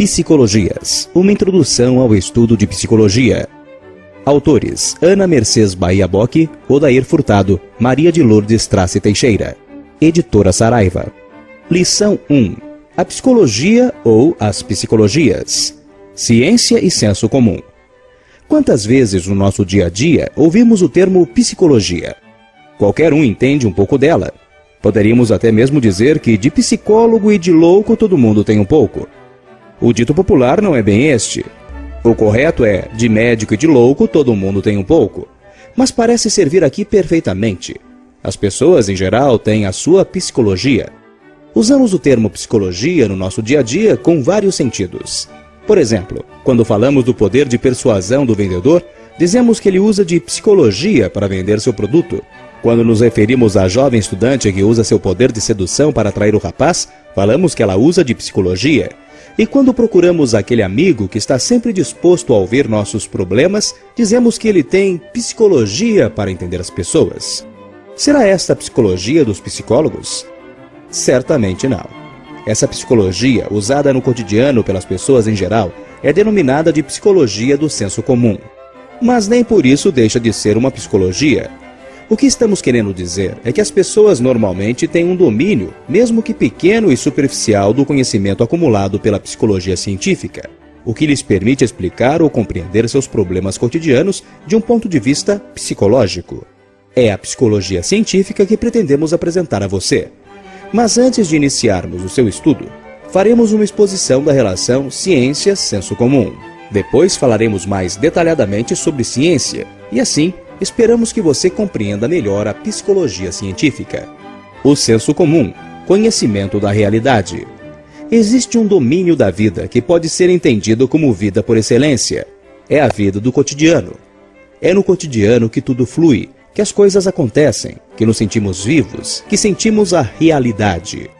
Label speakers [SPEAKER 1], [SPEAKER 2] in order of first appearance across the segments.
[SPEAKER 1] Psicologias, uma introdução ao estudo de psicologia. Autores: Ana Mercedes Bahia Bock, Odair Furtado, Maria de Lourdes Trace Teixeira. Editora Saraiva. Lição 1. A psicologia ou as psicologias. Ciência e senso comum. Quantas vezes no nosso dia a dia ouvimos o termo psicologia? Qualquer um entende um pouco dela. Poderíamos até mesmo dizer que de psicólogo e de louco todo mundo tem um pouco. O dito popular não é bem este. O correto é, de médico e de louco todo mundo tem um pouco. Mas parece servir aqui perfeitamente. As pessoas, em geral, têm a sua psicologia. Usamos o termo psicologia no nosso dia a dia com vários sentidos. Por exemplo, quando falamos do poder de persuasão do vendedor, dizemos que ele usa de psicologia para vender seu produto. Quando nos referimos à jovem estudante que usa seu poder de sedução para atrair o rapaz, falamos que ela usa de psicologia. E quando procuramos aquele amigo que está sempre disposto a ouvir nossos problemas, dizemos que ele tem psicologia para entender as pessoas. Será esta a psicologia dos psicólogos? Certamente não. Essa psicologia, usada no cotidiano pelas pessoas em geral, é denominada de psicologia do senso comum. Mas nem por isso deixa de ser uma psicologia. O que estamos querendo dizer é que as pessoas normalmente têm um domínio, mesmo que pequeno e superficial, do conhecimento acumulado pela psicologia científica, o que lhes permite explicar ou compreender seus problemas cotidianos de um ponto de vista psicológico. É a psicologia científica que pretendemos apresentar a você. Mas antes de iniciarmos o seu estudo, faremos uma exposição da relação ciência-senso comum. Depois falaremos mais detalhadamente sobre ciência e, assim, esperamos que você compreenda melhor a psicologia científica. O senso comum, conhecimento da realidade. Existe um domínio da vida que pode ser entendido como vida por excelência. É a vida do cotidiano. É no cotidiano que tudo flui, que as coisas acontecem, que nos sentimos vivos, que sentimos a realidade.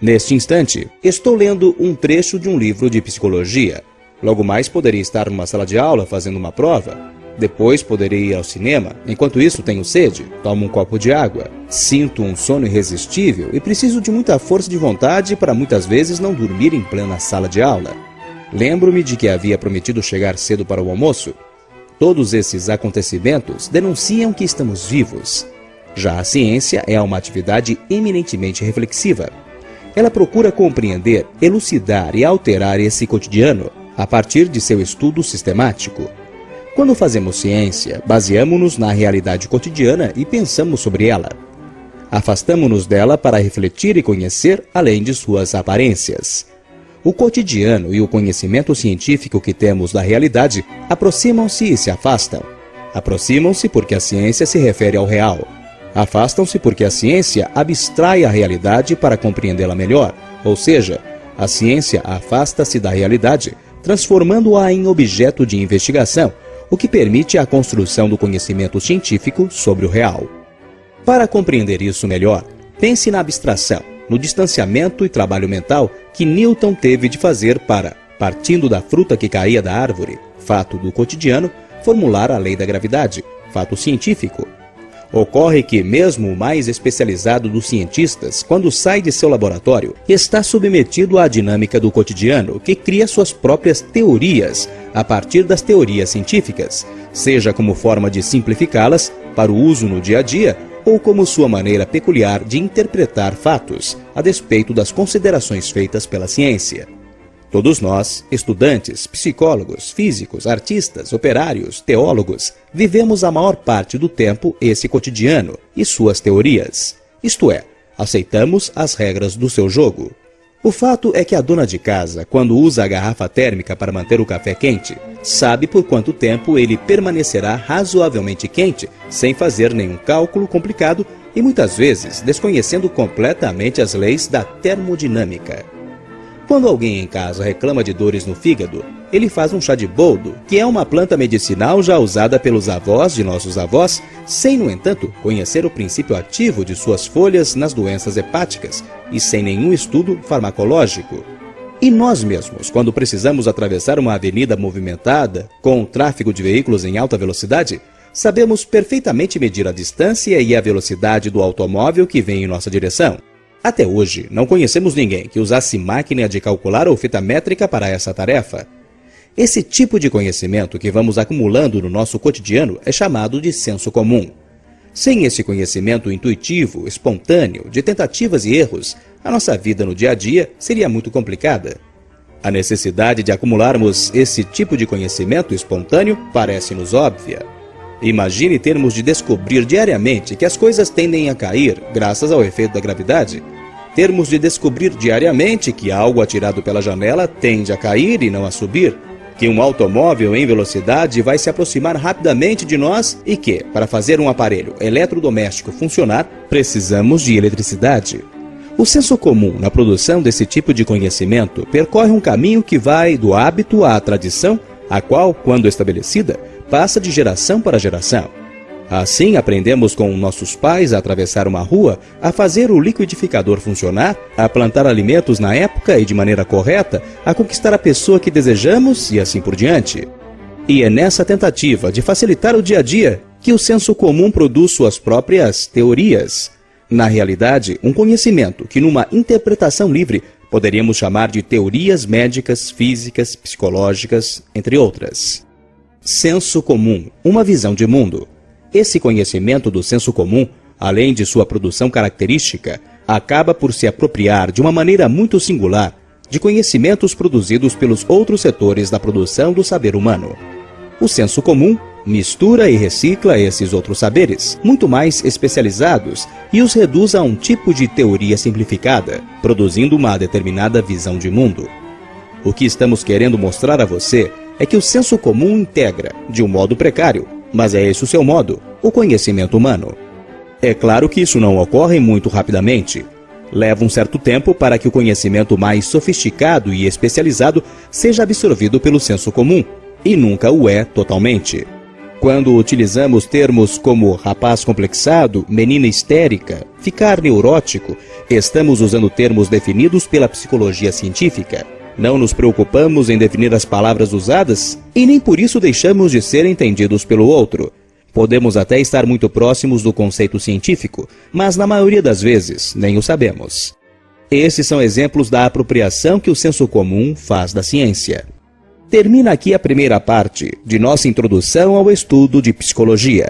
[SPEAKER 1] Neste instante, estou lendo um trecho de um livro de psicologia. Logo mais poderia estar numa sala de aula fazendo uma prova. Depois poderei ir ao cinema. Enquanto isso, tenho sede, tomo um copo de água. Sinto um sono irresistível e preciso de muita força de vontade para muitas vezes não dormir em plena sala de aula. Lembro-me de que havia prometido chegar cedo para o almoço. Todos esses acontecimentos denunciam que estamos vivos. Já a ciência é uma atividade eminentemente reflexiva. Ela procura compreender, elucidar e alterar esse cotidiano a partir de seu estudo sistemático. Quando fazemos ciência, baseamo-nos na realidade cotidiana e pensamos sobre ela. Afastamo-nos dela para refletir e conhecer além de suas aparências. O cotidiano e o conhecimento científico que temos da realidade aproximam-se e se afastam. Aproximam-se porque a ciência se refere ao real. Afastam-se porque a ciência abstrai a realidade para compreendê-la melhor, ou seja, a ciência afasta-se da realidade, transformando-a em objeto de investigação, o que permite a construção do conhecimento científico sobre o real. Para compreender isso melhor, pense na abstração, no distanciamento e trabalho mental que Newton teve de fazer para, partindo da fruta que caía da árvore, fato do cotidiano, formular a lei da gravidade, fato científico. Ocorre que mesmo o mais especializado dos cientistas, quando sai de seu laboratório, está submetido à dinâmica do cotidiano, que cria suas próprias teorias a partir das teorias científicas, seja como forma de simplificá-las para o uso no dia a dia ou como sua maneira peculiar de interpretar fatos, a despeito das considerações feitas pela ciência. Todos nós, estudantes, psicólogos, físicos, artistas, operários, teólogos, vivemos a maior parte do tempo esse cotidiano e suas teorias. Isto é, aceitamos as regras do seu jogo. O fato é que a dona de casa, quando usa a garrafa térmica para manter o café quente, sabe por quanto tempo ele permanecerá razoavelmente quente, sem fazer nenhum cálculo complicado e muitas vezes desconhecendo completamente as leis da termodinâmica. Quando alguém em casa reclama de dores no fígado, ele faz um chá de boldo, que é uma planta medicinal já usada pelos avós de nossos avós, sem, no entanto, conhecer o princípio ativo de suas folhas nas doenças hepáticas e sem nenhum estudo farmacológico. E nós mesmos, quando precisamos atravessar uma avenida movimentada, com um tráfego de veículos em alta velocidade, sabemos perfeitamente medir a distância e a velocidade do automóvel que vem em nossa direção. Até hoje, não conhecemos ninguém que usasse máquina de calcular ou fita métrica para essa tarefa. Esse tipo de conhecimento que vamos acumulando no nosso cotidiano é chamado de senso comum. Sem esse conhecimento intuitivo, espontâneo, de tentativas e erros, a nossa vida no dia a dia seria muito complicada. A necessidade de acumularmos esse tipo de conhecimento espontâneo parece-nos óbvia. Imagine termos de descobrir diariamente que as coisas tendem a cair graças ao efeito da gravidade. Termos de descobrir diariamente que algo atirado pela janela tende a cair e não a subir. Que um automóvel em velocidade vai se aproximar rapidamente de nós e que, para fazer um aparelho eletrodoméstico funcionar, precisamos de eletricidade. O senso comum na produção desse tipo de conhecimento percorre um caminho que vai do hábito à tradição, a qual, quando estabelecida, passa de geração para geração. Assim, aprendemos com nossos pais a atravessar uma rua, a fazer o liquidificador funcionar, a plantar alimentos na época e de maneira correta, a conquistar a pessoa que desejamos e assim por diante. E é nessa tentativa de facilitar o dia a dia que o senso comum produz suas próprias teorias. Na realidade, um conhecimento que numa interpretação livre poderíamos chamar de teorias médicas, físicas, psicológicas, entre outras. Senso comum, uma visão de mundo. Esse conhecimento do senso comum, além de sua produção característica, acaba por se apropriar de uma maneira muito singular de conhecimentos produzidos pelos outros setores da produção do saber humano. O senso comum mistura e recicla esses outros saberes, muito mais especializados, e os reduz a um tipo de teoria simplificada, produzindo uma determinada visão de mundo. O que estamos querendo mostrar a você é que o senso comum integra, de um modo precário, mas é esse o seu modo, o conhecimento humano. É claro que isso não ocorre muito rapidamente. Leva um certo tempo para que o conhecimento mais sofisticado e especializado seja absorvido pelo senso comum, e nunca o é totalmente. Quando utilizamos termos como rapaz complexado, menina histérica, ficar neurótico, estamos usando termos definidos pela psicologia científica. Não nos preocupamos em definir as palavras usadas e nem por isso deixamos de ser entendidos pelo outro. Podemos até estar muito próximos do conceito científico, mas na maioria das vezes nem o sabemos. Esses são exemplos da apropriação que o senso comum faz da ciência. Termina aqui a primeira parte de nossa introdução ao estudo de psicologia.